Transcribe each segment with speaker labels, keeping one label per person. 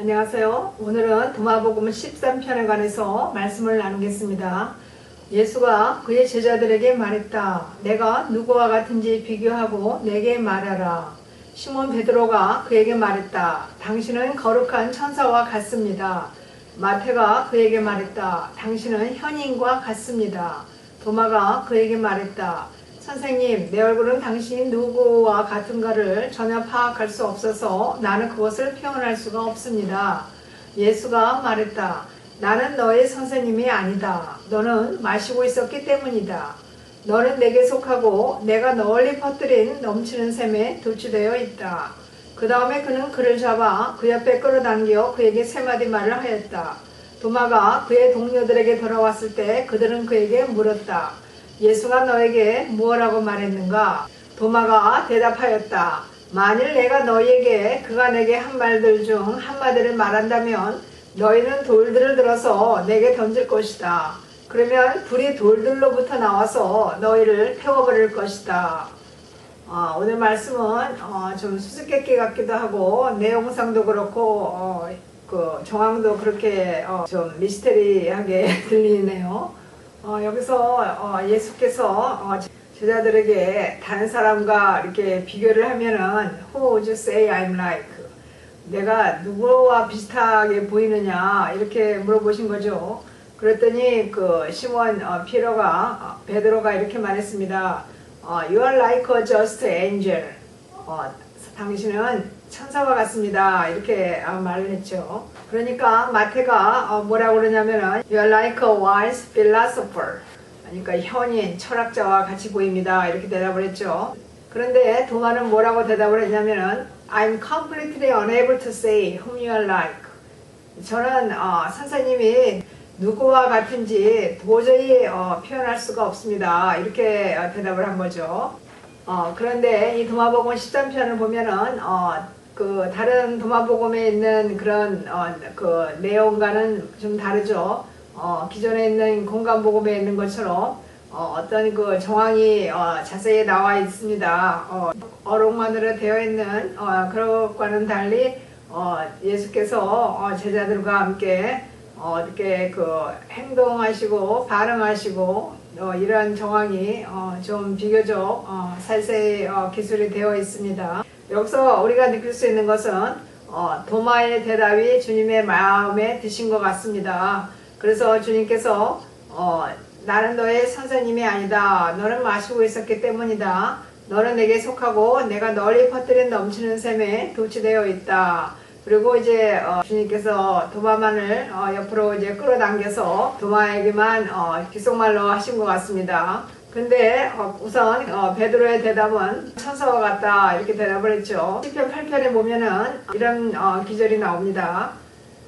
Speaker 1: 안녕하세요. 오늘은 도마복음 13편에 관해서 말씀을 나누겠습니다. 예수가 그의 제자들에게 말했다. 내가 누구와 같은지 비교하고 내게 말하라. 시몬 베드로가 그에게 말했다. 당신은 거룩한 천사와 같습니다. 마태가 그에게 말했다. 당신은 현인과 같습니다. 도마가 그에게 말했다. 선생님, 내 얼굴은 당신이 누구와 같은가를 전혀 파악할 수 없어서 나는 그것을 표현할 수가 없습니다. 예수가 말했다. 나는 너의 선생님이 아니다. 너는 마시고 있었기 때문이다. 너는 내게 속하고 내가 널리 퍼뜨린 넘치는 샘에 도취되어 있다. 그 다음에 그는 그를 잡아 그 옆에 끌어당겨 그에게 세 마디 말을 하였다. 도마가 그의 동료들에게 돌아왔을 때 그들은 그에게 물었다. 예수가 너에게 무엇라고 말했는가? 도마가 대답하였다. 만일 내가 너희에게 그가 내게 한 말들 중 한마디를 말한다면 너희는 돌들을 들어서 내게 던질 것이다. 그러면 불이 돌들로부터 나와서 너희를 태워버릴 것이다. 오늘 말씀은 좀 수수께끼 같기도 하고 내용상도 그렇고 그 정황도 그렇게 좀 미스테리하게 들리네요. 여기서 예수께서 제자들에게 다른 사람과 이렇게 비교를 하면은 Who would you say I'm like? 내가 누구와 비슷하게 보이느냐 이렇게 물어보신 거죠. 그랬더니 그 시몬 베드로가 이렇게 말했습니다. You are like a just angel. 당신은 천사와 같습니다. 이렇게 말을 했죠. 그러니까 마태가 뭐라고 그러냐면은 You are like a wise philosopher. 그러니까 현인, 철학자와 같이 보입니다. 이렇게 대답을 했죠. 그런데 도마는 뭐라고 대답을 했냐면은 I'm completely unable to say whom you are like. 저는 선생님이 누구와 같은지 도저히 표현할 수가 없습니다. 이렇게 대답을 한 거죠. 그런데 이 도마복음 13편을 보면은 그 다른 도마복음에 있는 그런 그 내용과는 좀 다르죠. 기존에 있는 공간복음에 있는 것처럼 어떤 그 정황이 자세히 나와 있습니다. 어록만으로 되어 있는 그것과는 달리 예수께서 제자들과 함께 이렇게 그 행동하시고 반응하시고 이런 정황이 좀 비교적 살세히 기술이 되어 있습니다. 여기서 우리가 느낄 수 있는 것은 도마의 대답이 주님의 마음에 드신 것 같습니다. 그래서 주님께서 나는 너의 선생님이 아니다. 너는 마시고 있었기 때문이다. 너는 내게 속하고 내가 널리 퍼뜨린 넘치는 샘에 도취되어 있다. 그리고 이제 주님께서 도마만을 옆으로 이제 끌어당겨서 도마에게만 귓속말로 하신 것 같습니다. 근데 우선 베드로의 대답은 천사와 같다 이렇게 대답을 했죠. 시편 8편에 보면은 이런 기절이 나옵니다.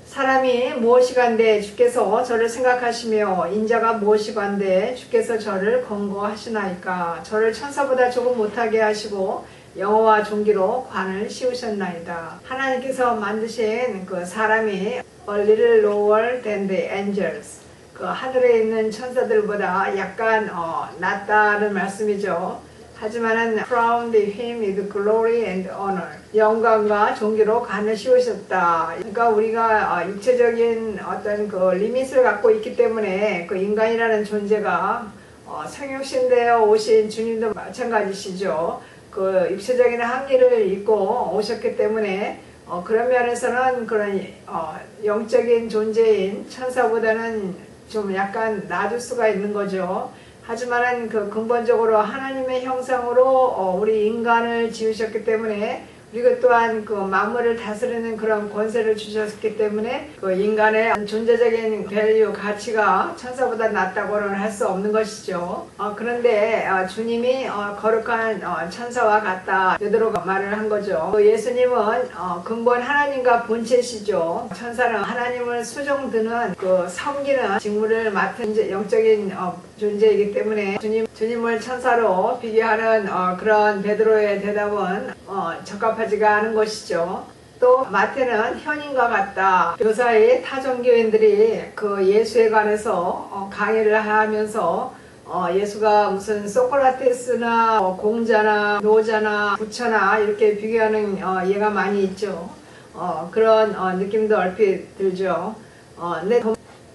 Speaker 1: 사람이 무엇이간데 주께서 저를 생각하시며 인자가 무엇이간데 주께서 저를 권고하시나이까. 저를 천사보다 조금 못하게 하시고 영어와 종기로 관을 씌우셨나이다. 하나님께서 만드신 그 사람이 a little lower than the angels. 그 하늘에 있는 천사들보다 약간 낫다는 말씀이죠. 하지만은 crowned him with glory and honor. 영광과 존귀로 관을 씌우셨다. 그러니까 우리가 육체적인 어떤 그 리밋을 갖고 있기 때문에 그 인간이라는 존재가 성육신되어 오신 주님도 마찬가지시죠. 그 육체적인 한계를 입고 오셨기 때문에 그런 면에서는 그런 영적인 존재인 천사보다는 좀 약간 낮을 수가 있는 거죠. 하지만은 그 근본적으로 하나님의 형상으로 우리 인간을 지으셨기 때문에 우리가 또한 그 만물을 다스리는 그런 권세를 주셨기 때문에 그 인간의 존재적인 밸류, 가치가 천사보다 낮다고는 할 수 없는 것이죠. 그런데 주님이 거룩한 천사와 같다 베드로가 말을 한 거죠. 예수님은 근본 하나님과 본체시죠. 천사는 하나님을 수종드는 그 섬기는 직무를 맡은 영적인 존재이기 때문에 주님을 천사로 비교하는 그런 베드로의 대답은 적합하지가 않은 것이죠. 또 마태는 현인과 같다. 요사이 타종교인들이 그 예수에 관해서 강의를 하면서 예수가 무슨 소크라테스나 공자나 노자나 부처나 이렇게 비교하는 예가 많이 있죠. 그런 느낌도 얼핏 들죠. 근데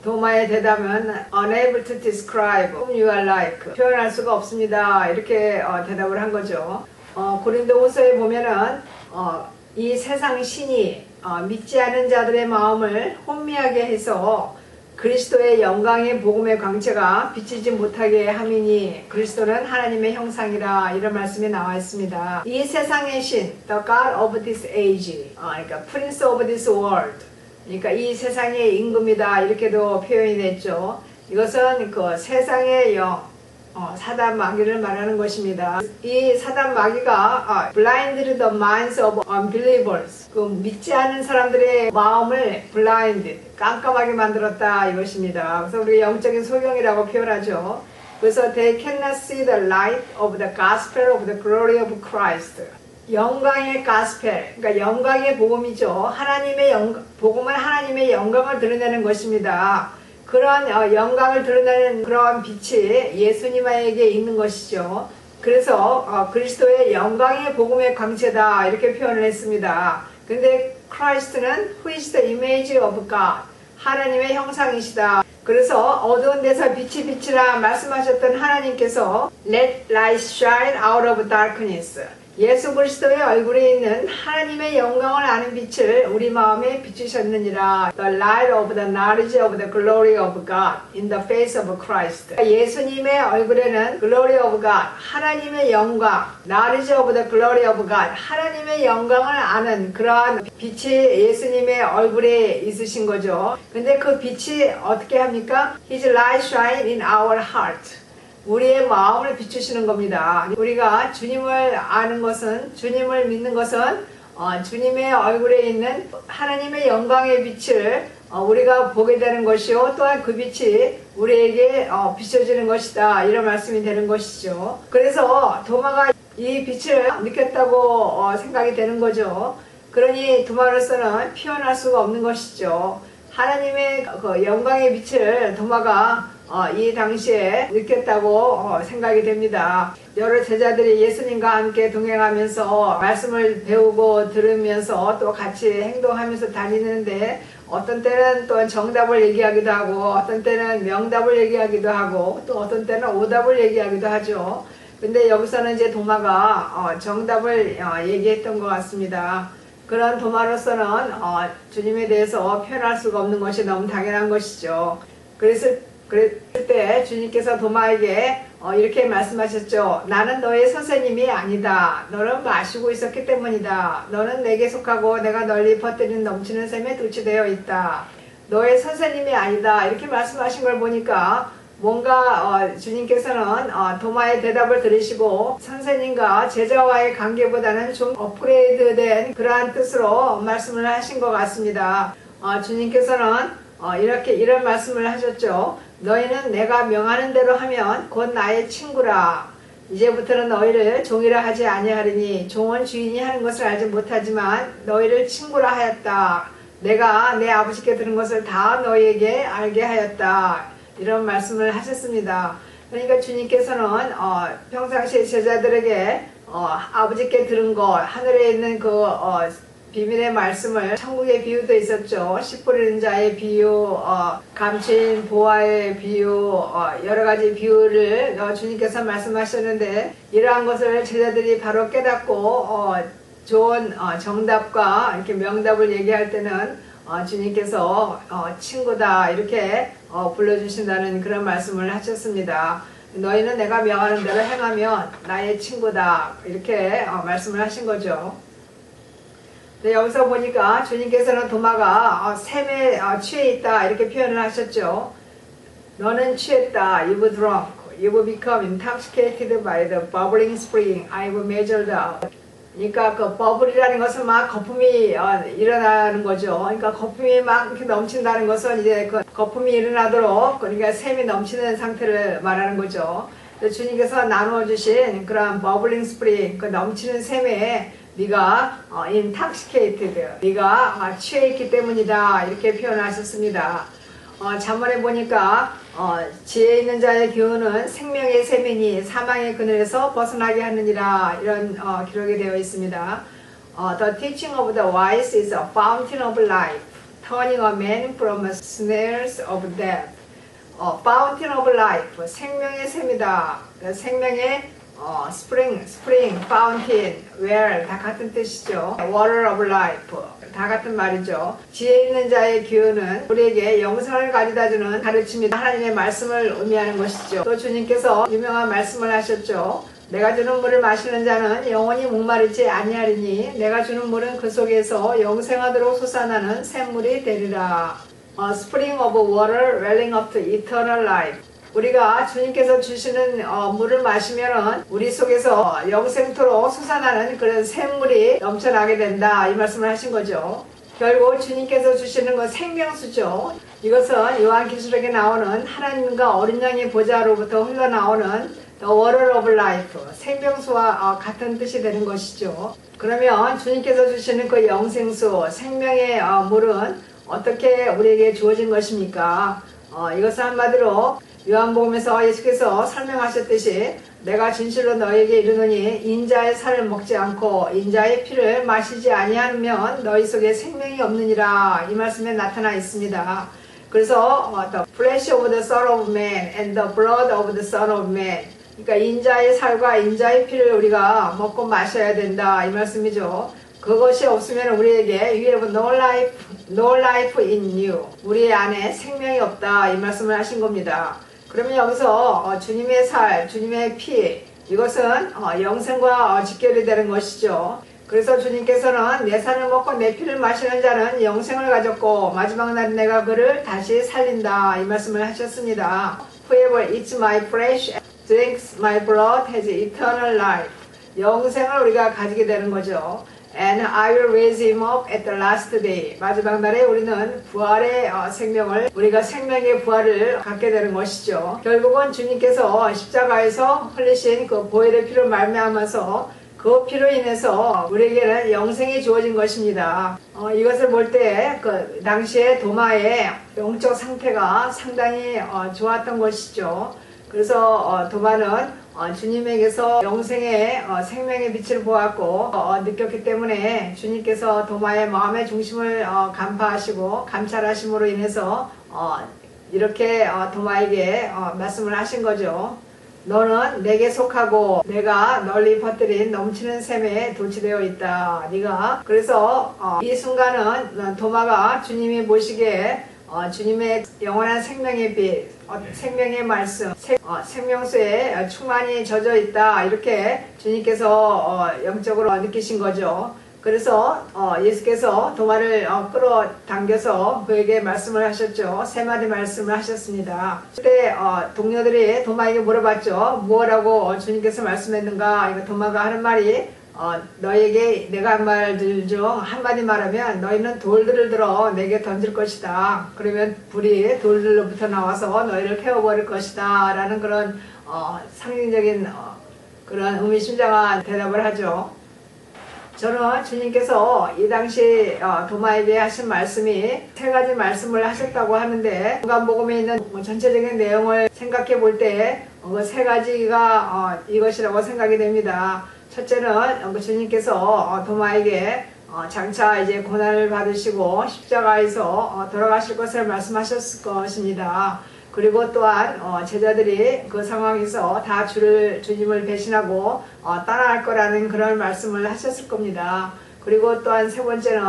Speaker 1: 도마의 대답은 unable to describe whom you are like, 표현할 수가 없습니다. 이렇게 대답을 한 거죠. 고린도후서에 보면은 이 세상 신이 믿지 않은 자들의 마음을 혼미하게 해서 그리스도의 영광의 복음의 광채가 비치지 못하게 함이니 그리스도는 하나님의 형상이라, 이런 말씀이 나와 있습니다. 이 세상의 신, the God of this age, 그러니까 Prince of this world, 그러니까 이 세상의 임금이다, 이렇게도 표현이 됐죠. 이것은 그 세상의 영, 사단 마귀를 말하는 것입니다. 이 사단 마귀가 blinded the minds of unbelievers, 그 믿지 않은 사람들의 마음을 blinded, 깜깜하게 만들었다, 이것입니다. 그래서 우리가 영적인 소경이라고 표현하죠. 그래서 they cannot see the light of the gospel of the glory of Christ. 영광의 가스펠, 그러니까 영광의 복음이죠. 하나님의 복음은 하나님의 영광을 드러내는 것입니다. 그런 영광을 드러내는 그런 빛이 예수님에게 있는 것이죠. 그래서 그리스도의 영광의 복음의 광채다, 이렇게 표현을 했습니다. 근데 크라이스트는 who is the image of God, 하나님의 형상이시다. 그래서 어두운 데서 빛이 비치라 말씀하셨던 하나님께서 Let light shine out of darkness, 예수 그리스도의 얼굴에 있는 하나님의 영광을 아는 빛을 우리 마음에 비추셨느니라. The light of the knowledge of the glory of God in the face of Christ. 예수님의 얼굴에는 glory of God, 하나님의 영광, knowledge of the glory of God, 하나님의 영광을 아는 그러한 빛이 예수님의 얼굴에 있으신 거죠. 근데 그 빛이 어떻게 합니까? His light shine in our heart. 우리의 마음을 비추시는 겁니다. 우리가 주님을 아는 것은, 주님을 믿는 것은 주님의 얼굴에 있는 하나님의 영광의 빛을 우리가 보게 되는 것이요, 또한 그 빛이 우리에게 비춰지는 것이다, 이런 말씀이 되는 것이죠. 그래서 도마가 이 빛을 느꼈다고 생각이 되는 거죠. 그러니 도마로서는 표현할 수가 없는 것이죠. 하나님의 그 영광의 빛을 도마가 이 당시에 느꼈다고 생각이 됩니다. 여러 제자들이 예수님과 함께 동행하면서 말씀을 배우고 들으면서 또 같이 행동하면서 다니는데, 어떤 때는 또 정답을 얘기하기도 하고, 어떤 때는 명답을 얘기하기도 하고, 또 어떤 때는 오답을 얘기하기도 하죠. 근데 여기서는 이제 도마가 정답을 얘기했던 것 같습니다. 그런 도마로서는 주님에 대해서 표현할 수가 없는 것이 너무 당연한 것이죠. 그랬을 때 주님께서 도마에게 이렇게 말씀하셨죠. 나는 너의 선생님이 아니다. 너는 마시고 있었기 때문이다. 너는 내게 속하고 내가 널리 퍼뜨리는 넘치는 샘에 도취되어 있다. 너의 선생님이 아니다. 이렇게 말씀하신 걸 보니까 뭔가 주님께서는 도마의 대답을 들으시고 선생님과 제자와의 관계보다는 좀 업그레이드된 그러한 뜻으로 말씀을 하신 것 같습니다. 주님께서는 이런 말씀을 하셨죠. 너희는 내가 명하는 대로 하면 곧 나의 친구라. 이제부터는 너희를 종이라 하지 아니하리니 종은 주인이 하는 것을 알지 못하지만 너희를 친구라 하였다. 내가 내 아버지께 들은 것을 다 너희에게 알게 하였다. 이런 말씀을 하셨습니다. 그러니까 주님께서는 평상시에 제자들에게 아버지께 들은 것, 하늘에 있는 그 비밀의 말씀을, 천국의 비유도 있었죠. 씨 뿌리는 자의 비유, 감추인 보화의 비유, 여러 가지 비유를 주님께서 말씀하셨는데, 이러한 것을 제자들이 바로 깨닫고 좋은 정답과 이렇게 명답을 얘기할 때는 주님께서 친구다, 이렇게 불러주신다는 그런 말씀을 하셨습니다. 너희는 내가 명하는 대로 행하면 나의 친구다, 이렇게 말씀을 하신 거죠. 네, 여기서 보니까 주님께서는 도마가 샘에 취해 있다, 이렇게 표현을 하셨죠. 너는 취했다. You've drunk. You've become intoxicated by the bubbling spring I've measured out. 그러니까 그 버블이라는 것은 막 거품이 일어나는 거죠. 그러니까 거품이 막 이렇게 넘친다는 것은 이제 그 거품이 일어나도록, 그러니까 샘이 넘치는 상태를 말하는 거죠. 주님께서 나누어 주신 그런 버블링 스프링, 그 넘치는 샘에 네가 intoxicated, 네가 취해 있기 때문이다, 이렇게 표현하셨습니다. 잠언에 보니까 지혜 있는 자의 교훈은 생명의 샘이니 사망의 그늘에서 벗어나게 하느니라, 이런 기록이 되어 있습니다. The teaching of the wise is a fountain of life, turning a man from the snares of death. Fountain of life, 생명의 샘이다. 생명의 spring, fountain, well 다 같은 뜻이죠. Water of life 다 같은 말이죠. 지혜 있는 자의 기운은 우리에게 영생을 가져다주는 가르침이 하나님의 말씀을 의미하는 것이죠. 또 주님께서 유명한 말씀을 하셨죠. 내가 주는 물을 마시는 자는 영원히 목마르지 아니하리니 내가 주는 물은 그 속에서 영생하도록 솟아나는 샘물이 되리라. Spring of water welling up to eternal life. 우리가 주님께서 주시는 물을 마시면은 우리 속에서 영생토록 솟아나는 그런 샘물이 넘쳐나게 된다. 이 말씀을 하신 거죠. 결국 주님께서 주시는 건 생명수죠. 이것은 요한계시록에 나오는 하나님과 어린 양의 보좌로부터 흘러나오는 The water of life, 생명수와 같은 뜻이 되는 것이죠. 그러면 주님께서 주시는 그 영생수, 생명의 물은 어떻게 우리에게 주어진 것입니까? 이것은 한마디로 요한복음에서 예수께서 설명하셨듯이 내가 진실로 너에게 이르노니 인자의 살을 먹지 않고 인자의 피를 마시지 아니하면 너희 속에 생명이 없느니라. 이 말씀에 나타나 있습니다. 그래서 the flesh of the Son of Man and the blood of the Son of Man, 그러니까 인자의 살과 인자의 피를 우리가 먹고 마셔야 된다. 이 말씀이죠. 그것이 없으면 우리에게 You have no life in you. 우리 안에 생명이 없다. 이 말씀을 하신 겁니다. 그러면 여기서 주님의 살, 주님의 피, 이것은 영생과 직결이 되는 것이죠. 그래서 주님께서는 내 살을 먹고 내 피를 마시는 자는 영생을 가졌고 마지막 날 내가 그를 다시 살린다. 이 말씀을 하셨습니다. Whoever eats my flesh and drinks my blood has eternal life. 영생을 우리가 가지게 되는 거죠. And I will raise him up at the last day. 마지막 날에 우리는 부활의 생명을, 우리가 생명의 부활을 갖게 되는 것이죠. 결국은 주님께서 십자가에서 흘리신 그 보혈의 피를 말미암아서 그 피로 인해서 우리에게는 영생이 주어진 것입니다. 이것을 볼 때 그 당시에 도마의 영적 상태가 상당히 좋았던 것이죠. 그래서 도마는 주님에게서 영생의 생명의 빛을 보았고 느꼈기 때문에 주님께서 도마의 마음의 중심을 간파하시고 감찰하심으로 인해서 이렇게 도마에게 말씀을 하신 거죠. 너는 내게 속하고 내가 널리 퍼뜨린 넘치는 샘에 도취되어 있다. 네가 그래서 이 순간은 도마가 주님이 보시기에 주님의 영원한 생명의 빛, 생명의 말씀, 생명수에 충만히 젖어 있다. 이렇게 주님께서 영적으로 느끼신 거죠. 그래서 예수께서 도마를 끌어당겨서 그에게 말씀을 하셨죠. 세 마디 말씀을 하셨습니다. 그때 동료들이 도마에게 물어봤죠. 무엇라고 주님께서 말씀했는가? 이거 도마가 하는 말이 너에게 내가 한 말들 중 한마디 말하면 너희는 돌들을 들어 내게 던질 것이다. 그러면 불이 돌들로부터 나와서 너희를 태워버릴 것이다. 라는 그런 상징적인 그런 의미심장한 대답을 하죠. 저는 주님께서 이 당시 도마에게 하신 말씀이 세 가지 말씀을 하셨다고 하는데 요한복음에 있는 전체적인 내용을 생각해 볼 때 그 세 가지가 이것이라고 생각이 됩니다. 첫째는 주님께서 도마에게 장차 이제 고난을 받으시고 십자가에서 돌아가실 것을 말씀하셨을 것입니다. 그리고 또한 제자들이 그 상황에서 다 주님을 배신하고 따라갈 거라는 그런 말씀을 하셨을 겁니다. 그리고 또한 세 번째는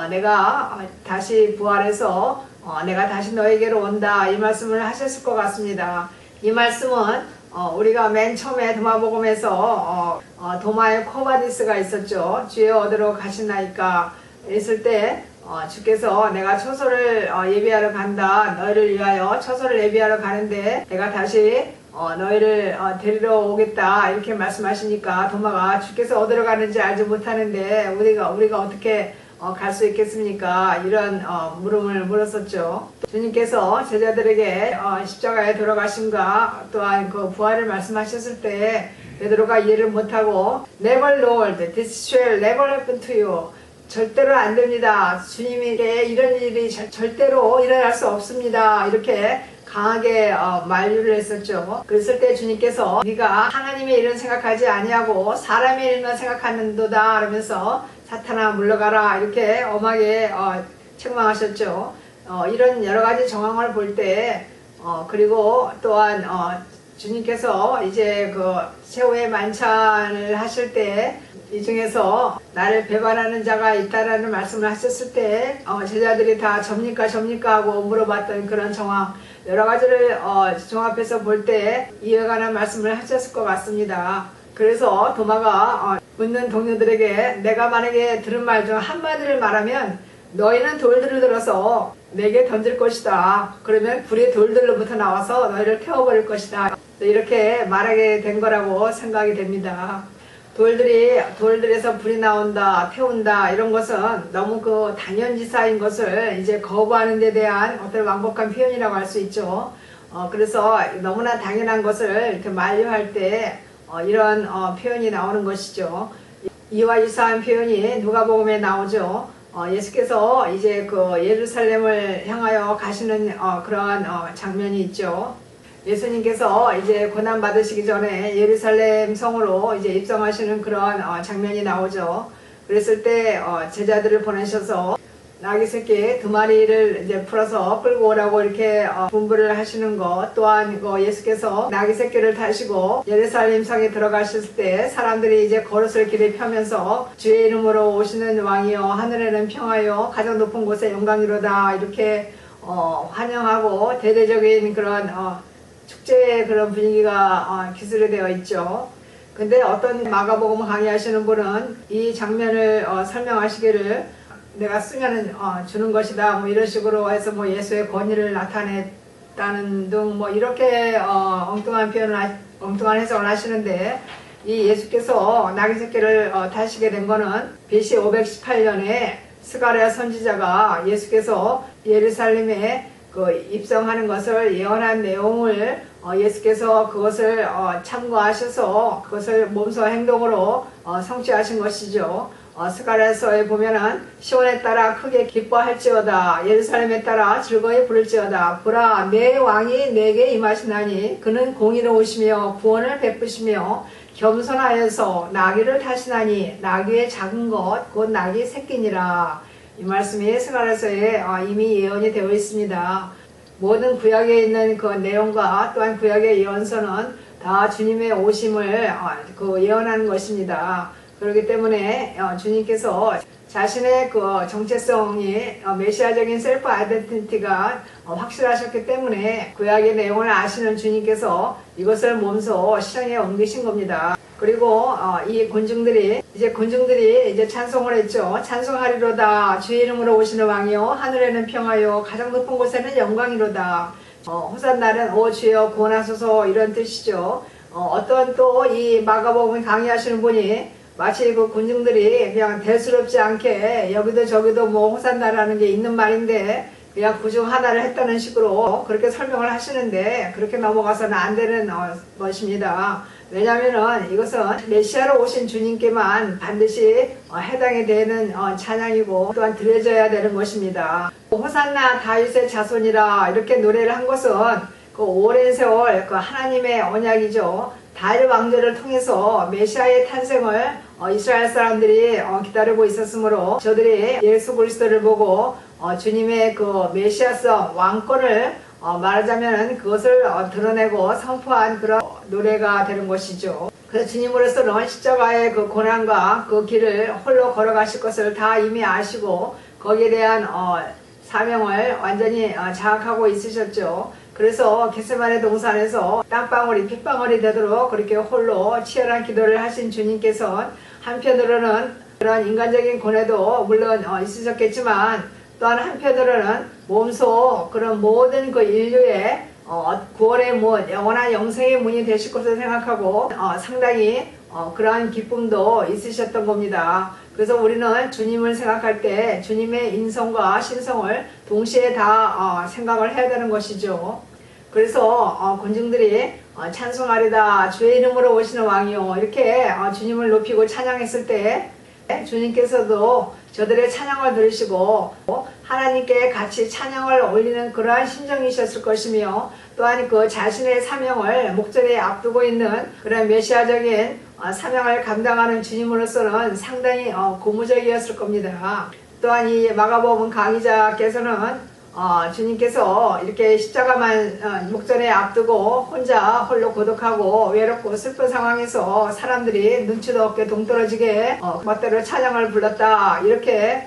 Speaker 1: 내가 다시 부활해서 내가 다시 너에게로 온다. 이 말씀을 하셨을 것 같습니다. 이 말씀은 우리가 맨 처음에 도마복음에서 도마의 코바디스가 있었죠. 주의 어디로 가시나이까 했을 때 주께서 내가 처소를 예비하러 간다. 너희를 위하여 처소를 예비하러 가는데 내가 다시 너희를 데리러 오겠다. 이렇게 말씀하시니까 도마가 주께서 어디로 가는지 알지 못하는데 우리가 어떻게 갈 수 있겠습니까? 이런 물음을 물었었죠. 주님께서 제자들에게 십자가에 돌아가심과 또한 그 부활을 말씀하셨을 때 베드로가 이해를 못하고 Never Lord, this shall never happen to you. 절대로 안 됩니다. 주님에게 이런 일이 절대로 일어날 수 없습니다. 이렇게 강하게 만류를 했었죠. 그랬을 때 주님께서 네가 하나님의 일은 생각하지 아니하고 사람의 일만 생각하는도다. 그러면서 사탄아 물러가라 이렇게 엄하게 책망하셨죠. 이런 여러 가지 정황을 볼 때 그리고 또한 주님께서 이제 그 최후의 만찬을 하실 때 이 중에서 나를 배반하는 자가 있다라는 말씀을 하셨을 때 제자들이 다 접니까 하고 물어봤던 그런 정황 여러 가지를 종합해서 볼 때 이에 관한 말씀을 하셨을 것 같습니다. 그래서 도마가 묻는 동료들에게 내가 만약에 들은 말 중 한마디를 말하면 너희는 돌들을 들어서 내게 던질 것이다. 그러면 불이 돌들로부터 나와서 너희를 태워버릴 것이다. 이렇게 말하게 된 거라고 생각이 됩니다. 돌들에서 불이 나온다, 태운다 이런 것은 너무 그 당연지사인 것을 이제 거부하는 데 대한 어떤 완곡한 표현이라고 할 수 있죠. 그래서 너무나 당연한 것을 이렇게 만류할 때 이런 표현이 나오는 것이죠. 이와 유사한 표현이 누가복음에 나오죠. 예수께서 이제 그 예루살렘을 향하여 가시는 그러한 장면이 있죠. 예수님께서 이제 고난 받으시기 전에 예루살렘 성으로 이제 입성하시는 그런 장면이 나오죠. 그랬을 때 제자들을 보내셔서 나귀 새끼 2마리를 이제 풀어서 끌고 오라고 이렇게 분부를 하시는 것, 또한 예수께서 나귀 새끼를 타시고 예루살렘 성에 들어가셨을 때 사람들이 이제 걸었을 길을 펴면서 주의 이름으로 오시는 왕이여 하늘에는 평하여 가장 높은 곳에 영광이로다 이렇게 환영하고 대대적인 그런 축제의 그런 분위기가 기술되어 있죠. 근데 어떤 마가복음 강의하시는 분은 이 장면을 설명하시기를 내가 쓰면은 주는 것이다 뭐 이런 식으로 해서 뭐 예수의 권위를 나타냈다는 등 뭐 이렇게 엉뚱한 표현을 엉뚱한 해석을 하시는데 이 예수께서 나귀 새끼를 타시게 된 거는 BC 518년에 스가랴 선지자가 예수께서 예루살렘에 입성하는 것을 예언한 내용을 예수께서 그것을 참고하셔서 그것을 몸소 행동으로 성취하신 것이죠. 스가랴서에 보면은 시온에 따라 크게 기뻐할지어다 예루살렘에 따라 즐거이 부를지어다 보라 내 왕이 내게 임하시나니 그는 공의로우시며 구원을 베푸시며 겸손하여서 나귀를 타시나니 나귀의 작은 것 곧 나귀 새끼니라. 이 말씀이 스가랴서에 이미 예언이 되어 있습니다. 모든 구약에 있는 그 내용과 또한 구약의 예언서는 다 주님의 오심을 예언하는 것입니다. 그렇기 때문에 주님께서 자신의 그 정체성이 메시아적인 셀프 아이덴티티가 확실하셨기 때문에 구약의 내용을 아시는 주님께서 이것을 몸소 실행에 옮기신 겁니다. 그리고 이 군중들이 이제 찬송을 했죠. 찬송하리로다 주의 이름으로 오시는 왕이요 하늘에는 평하여 가장 높은 곳에는 영광이로다. 호산나는 오 주여 구원하소서 이런 뜻이죠. 어떤 또 이 마가복음 강의하시는 분이 마치 그 군중들이 그냥 대수롭지 않게 여기도 저기도 뭐 호산나라는 게 있는 말인데 그냥 그중 하나를 했다는 식으로 그렇게 설명을 하시는데 그렇게 넘어가서는 안 되는 것입니다. 왜냐하면은 이것은 메시아로 오신 주님께만 반드시 해당이 되는 찬양이고 또한 드려져야 되는 것입니다. 호산나 다윗의 자손이라 이렇게 노래를 한 것은 그 오랜 세월 그 하나님의 언약이죠. 다윗 왕조를 통해서 메시아의 탄생을 이스라엘 사람들이 기다리고 있었으므로 저들이 예수 그리스도를 보고 주님의 그 메시아성 왕권을 말하자면 그것을 드러내고 선포한 그런 노래가 되는 것이죠. 그래서 주님으로서는 십자가의 그 고난과 그 길을 홀로 걸어가실 것을 다 이미 아시고 거기에 대한 사명을 완전히 자각하고 있으셨죠. 그래서 겟세마네 동산에서 땀방울이 핏방울이 되도록 그렇게 홀로 치열한 기도를 하신 주님께서 한편으로는 그런 인간적인 고뇌도 물론 있으셨겠지만 또한 한편으로는 몸소 그런 모든 그 인류의 구원의 문, 영원한 영생의 문이 되실 것을 생각하고 상당히 그러한 기쁨도 있으셨던 겁니다. 그래서 우리는 주님을 생각할 때 주님의 인성과 신성을 동시에 다 생각을 해야 되는 것이죠. 그래서 군중들이 찬송하리다 주의 이름으로 오시는 왕이요 이렇게 주님을 높이고 찬양했을 때 주님께서도 저들의 찬양을 들으시고 하나님께 같이 찬양을 올리는 그러한 심정이셨을 것이며, 또한 그 자신의 사명을 목전에 앞두고 있는 그런 메시아적인 사명을 감당하는 주님으로서는 상당히 고무적이었을 겁니다. 또한 이 마가복음 강의자께서는 주님께서 이렇게 십자가만 목전에 앞두고 혼자 홀로 고독하고 외롭고 슬픈 상황에서 사람들이 눈치도 없게 동떨어지게 멋대로 찬양을 불렀다, 이렇게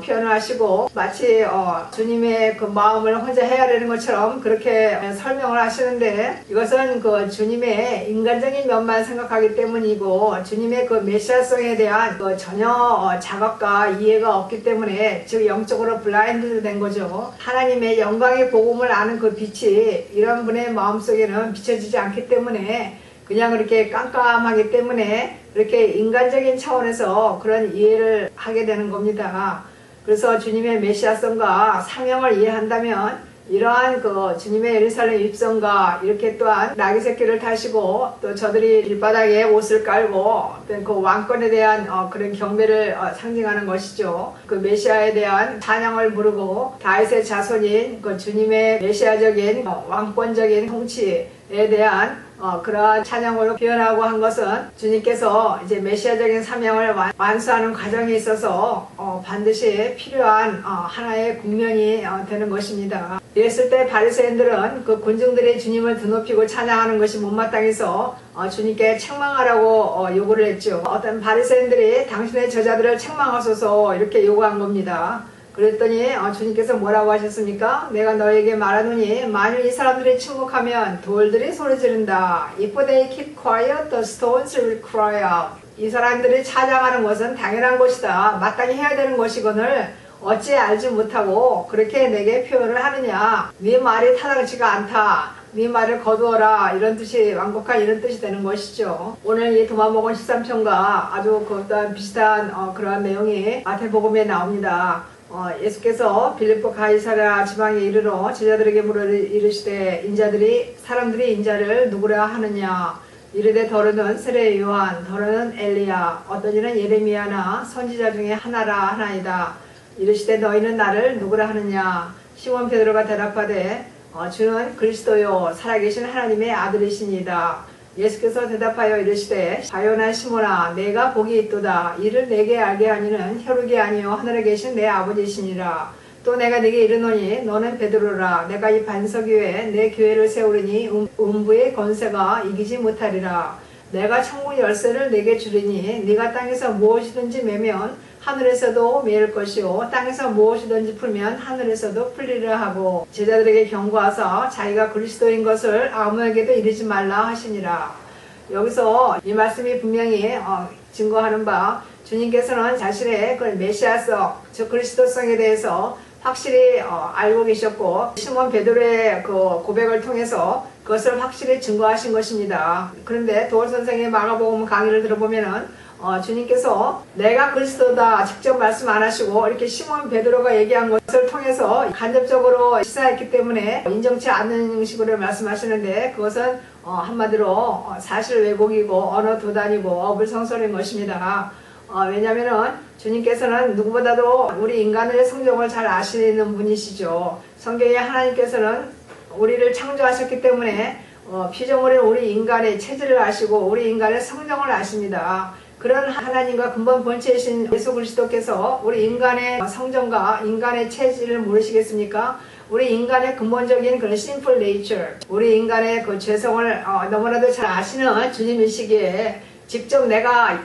Speaker 1: 표현을 하시고, 마치 주님의 그 마음을 혼자 헤아리는 것처럼 그렇게 설명을 하시는데, 이것은 그 주님의 인간적인 면만 생각하기 때문이고, 주님의 그 메시아성에 대한 그 전혀 자각과 이해가 없기 때문에, 즉 영적으로 블라인드 된 거죠. 하나님의 영광의 복음을 아는 그 빛이 이런 분의 마음속에는 비춰지지 않기 때문에, 그냥 그렇게 깜깜하기 때문에 이렇게 인간적인 차원에서 그런 이해를 하게 되는 겁니다. 그래서 주님의 메시아성과 사명을 이해한다면, 이러한 그 주님의 예루살렘 입성과 이렇게 또한 나귀 새끼를 타시고 또 저들이 길바닥에 옷을 깔고 그 왕권에 대한 그런 경배를 상징하는 것이죠. 그 메시아에 대한 찬양을 부르고 다윗의 자손인 그 주님의 메시아적인 왕권적인 통치에 대한 그러한 찬양으로 표현하고 한 것은, 주님께서 이제 메시아적인 사명을 완수하는 과정에 있어서 반드시 필요한 하나의 국면이 되는 것입니다. 이랬을 때 바리새인들은 그 군중들이 주님을 드높이고 찬양하는 것이 못마땅해서 주님께 책망하라고 요구를 했죠. 어떤 바리새인들이 당신의 제자들을 책망하소서 이렇게 요구한 겁니다. 그랬더니 주님께서 뭐라고 하셨습니까? 내가 너에게 말하노니 만일 이 사람들이 침묵하면 돌들이 소리 지른다. If they keep quiet, the stones will cry out. 이 사람들이 찬양하는 것은 당연한 것이다, 마땅히 해야 되는 것이거늘 어찌 알지 못하고 그렇게 내게 표현을 하느냐. 네 말이 타당치가 않다, 네 말을 거두어라, 이런 뜻이, 완곡한 이런 뜻이 되는 것이죠. 오늘 이 도마복음 13편과 아주 그 또한 비슷한 그러한 내용이 마태복음에 나옵니다. 예수께서 빌립보 가이사랴 지방에 이르러 제자들에게 물어 이르시되 사람들이 인자를 누구라 하느냐. 이르되 더러는 세례 요한, 더러는 엘리야, 어떤 이는 예레미야나 선지자 중에 하나라 하나이다. 이르시되 너희는 나를 누구라 하느냐. 시몬 베드로가 대답하되 주는 그리스도요 살아계신 하나님의 아들이시니이다. 예수께서 대답하여 이르시되 바요나 시몬아, 내가 복이 있도다. 이를 내게 알게 하니는 혈육이 아니요 하늘에 계신 내 아버지시니라. 또 내가 네게 이르노니 너는 베드로라. 내가 이 반석 위에 내 교회를 세우리니 음부의 권세가 이기지 못하리라. 내가 천국 열쇠를 네게 주리니 네가 땅에서 무엇이든지 매면 하늘에서도 매일 것이요 땅에서 무엇이든지 풀면 하늘에서도 풀리라 하고, 제자들에게 경고하사 자기가 그리스도인 것을 아무에게도 이르지 말라 하시니라. 여기서 이 말씀이 분명히 증거하는 바, 주님께서는 자신의 그 메시아성, 즉 그리스도성에 대해서 확실히 알고 계셨고, 시몬 베드로의 그 고백을 통해서 그것을 확실히 증거하신 것입니다. 그런데 도월 선생의 마가복음 강의를 들어보면은 주님께서 내가 그리스도다 직접 말씀 안 하시고 이렇게 시몬 베드로가 얘기한 것을 통해서 간접적으로 시사했기 때문에 인정치 않는 식으로 말씀하시는데, 그것은 한마디로 사실 왜곡이고 언어 도단이고 어불성설인 것입니다. 왜냐하면 주님께서는 누구보다도 우리 인간의 성정을 잘 아시는 분이시죠. 성경에 하나님께서는 우리를 창조하셨기 때문에 피조물인 우리 인간의 체질을 아시고 우리 인간의 성정을 아십니다. 그런 하나님과 근본 본체이신 예수 그리스도께서 우리 인간의 성정과 인간의 체질을 모르시겠습니까? 우리 인간의 근본적인 그런 심플 네이처, 우리 인간의 그 죄성을 너무나도 잘 아시는 주님이시기에 직접 내가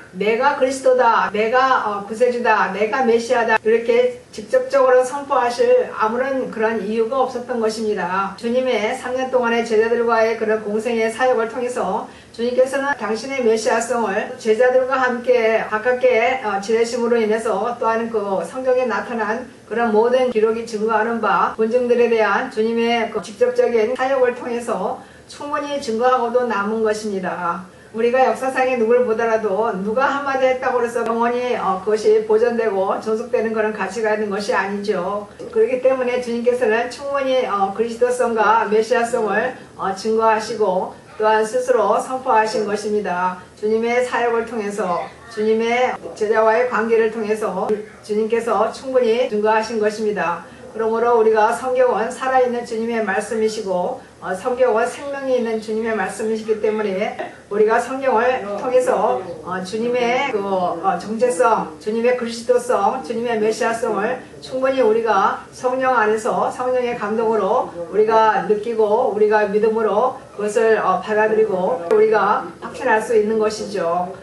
Speaker 1: 그리스도다, 내가 구세주다, 내가 메시아다, 이렇게 직접적으로 선포하실 아무런 그런 이유가 없었던 것입니다. 주님의 3년 동안의 제자들과의 그런 공생의 사역을 통해서 주님께서는 당신의 메시아성을 제자들과 함께 가깝게 지내심으로 인해서, 또한 그 성경에 나타난 그런 모든 기록이 증거하는 바 본증들에 대한 주님의 그 직접적인 사역을 통해서 충분히 증거하고도 남은 것입니다. 우리가 역사상에 누굴 보더라도 누가 한마디 했다고 해서 영원히 그것이 보존되고 존속되는 그런 가치가 있는 것이 아니죠. 그렇기 때문에 주님께서는 충분히 그리스도성과 메시아성을 증거하시고 또한 스스로 선포하신 것입니다. 주님의 사역을 통해서 주님의 제자와의 관계를 통해서 주님께서 충분히 증거하신 것입니다. 그러므로 우리가 성경은 살아있는 주님의 말씀이시고 성경은 생명이 있는 주님의 말씀이시기 때문에 우리가 성경을 통해서 주님의 그 정체성, 주님의 그리스도성, 주님의 메시아성을 충분히 우리가 성령 안에서 성령의 감동으로 우리가 느끼고 우리가 믿음으로 그것을 받아들이고 우리가 확신할 수 있는 것이죠.